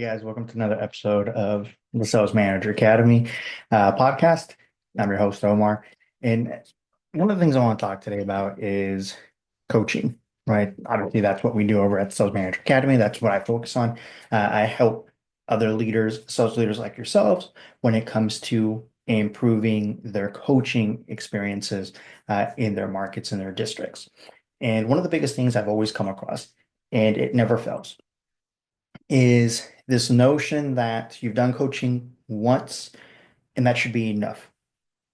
Guys, welcome to another episode of the Sales Manager Academy podcast. I'm your host, Omar. And one of the things I want to talk today about is coaching, right? Obviously, that's what we do over at the Sales Manager Academy. That's what I focus on. I help other leaders, sales leaders like yourselves, when it comes to improving their coaching experiences in their markets and their districts. And one of the biggest things I've always come across, and it never fails, is this notion that you've done coaching once and that should be enough,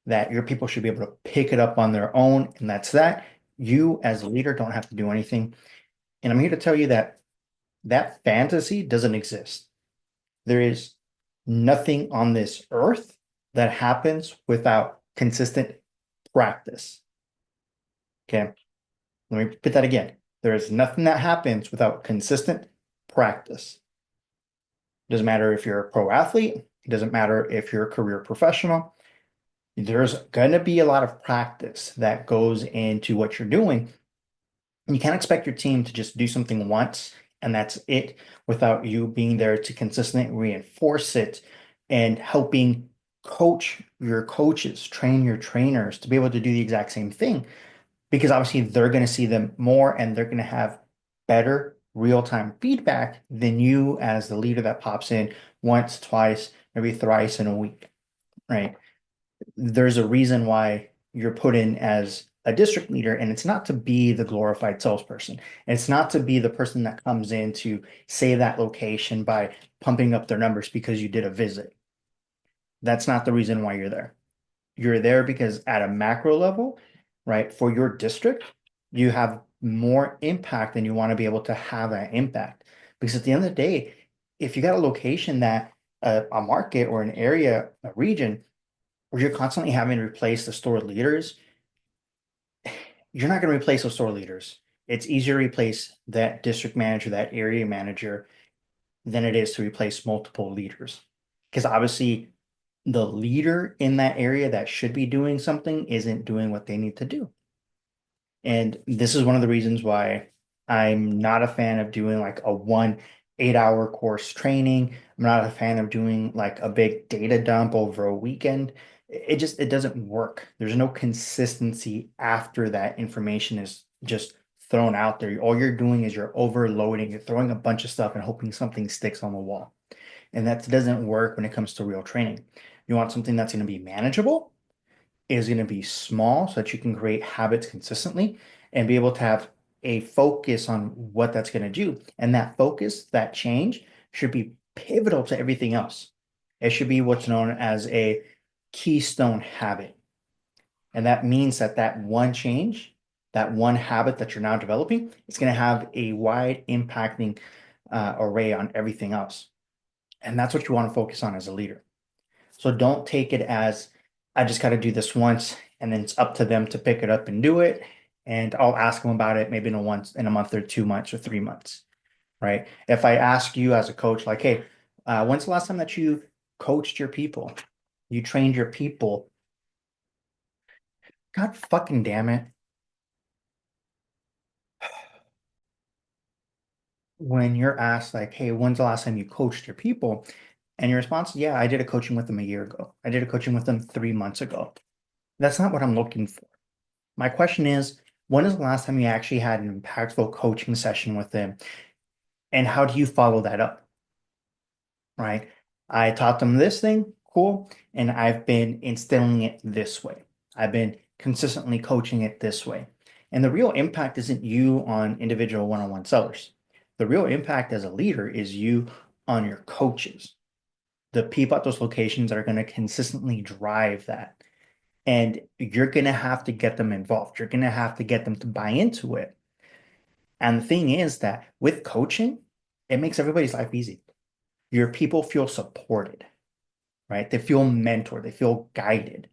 that your people should be able to pick it up on their own, and that's that. You, as a leader, don't have to do anything. And I'm here to tell you that that fantasy doesn't exist. There is nothing on this earth that happens without consistent practice. Okay. Let me repeat that again. There is nothing that happens without consistent practice. It doesn't matter if you're a pro athlete. It doesn't matter if you're a career professional. There's going to be a lot of practice that goes into what you're doing. You can't expect your team to just do something once and that's it without you being there to consistently reinforce it and helping coach your coaches, train your trainers to be able to do the exact same thing. Because obviously they're going to see them more and they're going to have better real-time feedback than you as the leader that pops in once, twice, maybe thrice in a week, right? There's a reason why you're put in as a district leader, and it's not to be the glorified salesperson. It's not to be the person that comes in to save that location by pumping up their numbers because you did a visit. That's not the reason why you're there. You're there because at a macro level, right, for your district, you have more impact and you want to be able to have that impact. Because at the end of the day, if you got a location that a market or an area, a region where you're constantly having to replace the store leaders, you're not going to replace those store leaders. It's easier to replace that district manager, that area manager, than it is to replace multiple leaders. Because obviously, the leader in that area that should be doing something isn't doing what they need to do. And this is one of the reasons why I'm not a fan of doing like a 1 8-hour course training. I'm not a fan of doing like a big data dump over a weekend. It doesn't work. There's no consistency after that information is just thrown out there. All you're doing is you're overloading, you're throwing a bunch of stuff and hoping something sticks on the wall. And that doesn't work when it comes to real training. You want something that's going to be manageable, is going to be small so that you can create habits consistently and be able to have a focus on what that's going to do. And that focus, that change should be pivotal to everything else. It should be what's known as a keystone habit. And that means that that one change, that one habit that you're now developing, is going to have a wide impacting array on everything else. And that's what you want to focus on as a leader. So don't take it as I just got to do this once and then it's up to them to pick it up and do it. And I'll ask them about it maybe in a month or 2 months or 3 months, right? If I ask you as a coach, like, hey, when's the last time that you coached your people? You trained your people? God fucking damn it. When you're asked like, hey, when's the last time you coached your people? And your response is, yeah, I did a coaching with them a year ago. I did a coaching with them 3 months ago. That's not what I'm looking for. My question is, when is the last time you actually had an impactful coaching session with them? And how do you follow that up? Right? I taught them this thing, cool. And I've been instilling it this way. I've been consistently coaching it this way. And the real impact isn't you on individual one-on-one sellers. The real impact as a leader is you on your coaches, the people at those locations that are going to consistently drive that. And you're going to have to get them involved. You're going to have to get them to buy into it. And the thing is that with coaching, it makes everybody's life easy. Your people feel supported, right? They feel mentored. They feel guided.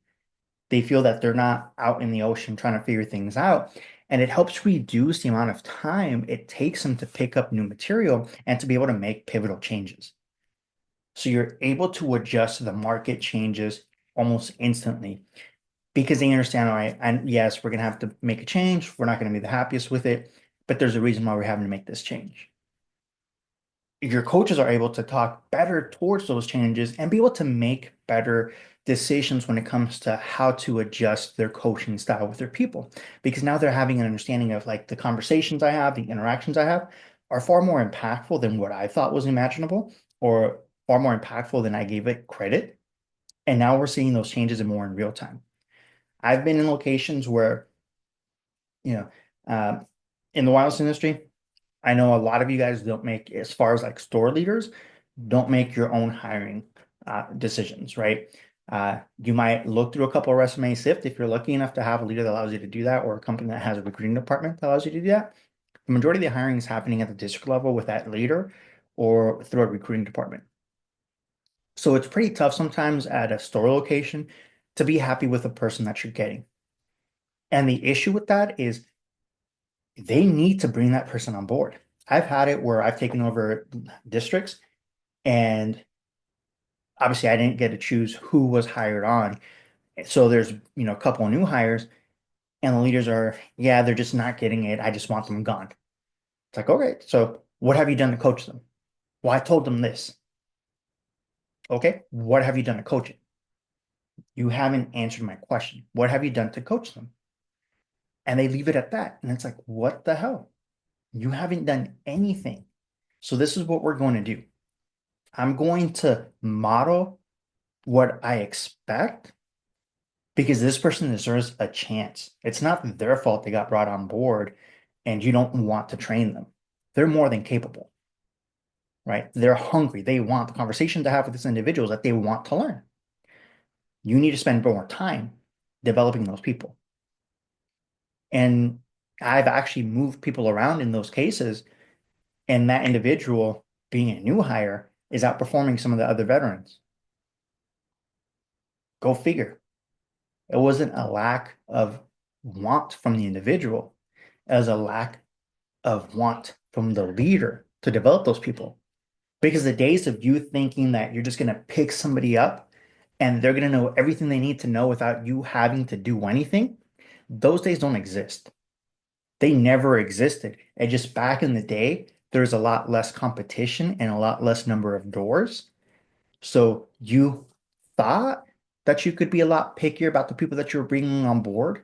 They feel that they're not out in the ocean trying to figure things out. And it helps reduce the amount of time it takes them to pick up new material and to be able to make pivotal changes. So you're able to adjust to the market changes almost instantly because they understand, all right, and yes, we're going to have to make a change. We're not going to be the happiest with it, but there's a reason why we're having to make this change. your coaches are able to talk better towards those changes and be able to make better decisions when it comes to how to adjust their coaching style with their people. Because now they're having an understanding of like the conversations I have, the interactions I have are far more impactful than what I thought was imaginable or far more impactful than I gave it credit. And now we're seeing those changes in more in real time. I've been in locations where, you know, in the wireless industry, I know a lot of you guys don't make, as far as like store leaders, don't make your own hiring decisions, right? You might look through a couple of resumes, sift if you're lucky enough to have a leader that allows you to do that, or a company that has a recruiting department that allows you to do that. The majority of the hiring is happening at the district level with that leader or through a recruiting department. So it's pretty tough sometimes at a store location to be happy with the person that you're getting. And the issue with that is they need to bring that person on board. I've had it where I've taken over districts and obviously I didn't get to choose who was hired on. So there's, a couple of new hires and the leaders are, yeah, they're just not getting it. I just want them gone. It's like, okay, so what have you done to coach them? Well, I told them this. Okay, what have you done to coach it? You haven't answered my question. What have you done to coach them? And they leave it at that. And it's like, what the hell? You haven't done anything. So this is what we're going to do. I'm going to model what I expect because this person deserves a chance. It's not their fault they got brought on board and you don't want to train them. They're more than capable, right? They're hungry. They want the conversation to have with this individual that they want to learn. You need to spend more time developing those people. And I've actually moved people around in those cases, and that individual being a new hire is outperforming some of the other veterans. Go figure. It wasn't a lack of want from the individual, it was a lack of want from the leader to develop those people. Because the days of you thinking that you're just going to pick somebody up and they're going to know everything they need to know without you having to do anything, those days don't exist. They never existed. And just back in the day, there's a lot less competition and a lot less number of doors. So you thought that you could be a lot pickier about the people that you were bringing on board,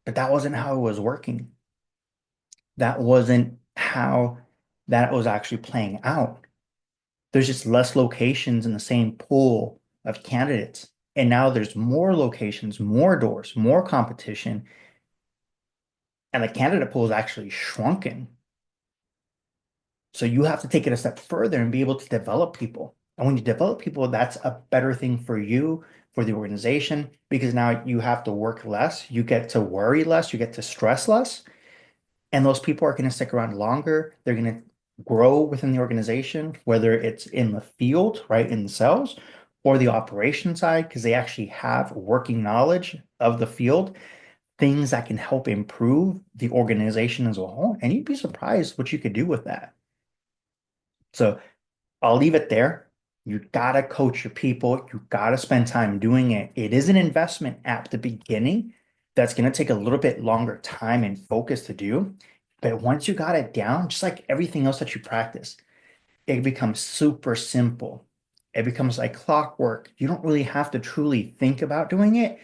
but that wasn't how it was working. That wasn't how that was actually playing out. There's just less locations in the same pool of candidates. And now there's more locations, more doors, more competition, and the candidate pool is actually shrunken. So you have to take it a step further and be able to develop people. And when you develop people, that's a better thing for you, for the organization, because now you have to work less, you get to worry less, you get to stress less, and those people are going to stick around longer. They're going to grow within the organization, whether it's in the field, right, in the sales, or the operation side, because they actually have working knowledge of the field, things that can help improve the organization as a whole. And you'd be surprised what you could do with that. So I'll leave it there. You gotta coach your people. You gotta spend time doing it. It is an investment at the beginning that's gonna take a little bit longer time and focus to do. But once you got it down, just like everything else that you practice, it becomes super simple. It becomes like clockwork. You don't really have to truly think about doing it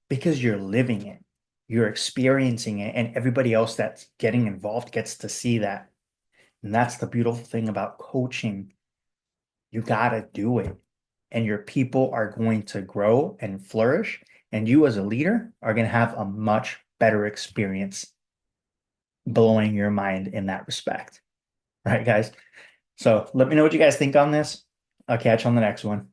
because you're living it. You're experiencing it, and everybody else that's getting involved gets to see that. And that's the beautiful thing about coaching. You got to do it. And your people are going to grow and flourish. And you, as a leader, are going to have a much better experience blowing your mind in that respect. Right, guys? So let me know what you guys think on this. I'll catch you on the next one.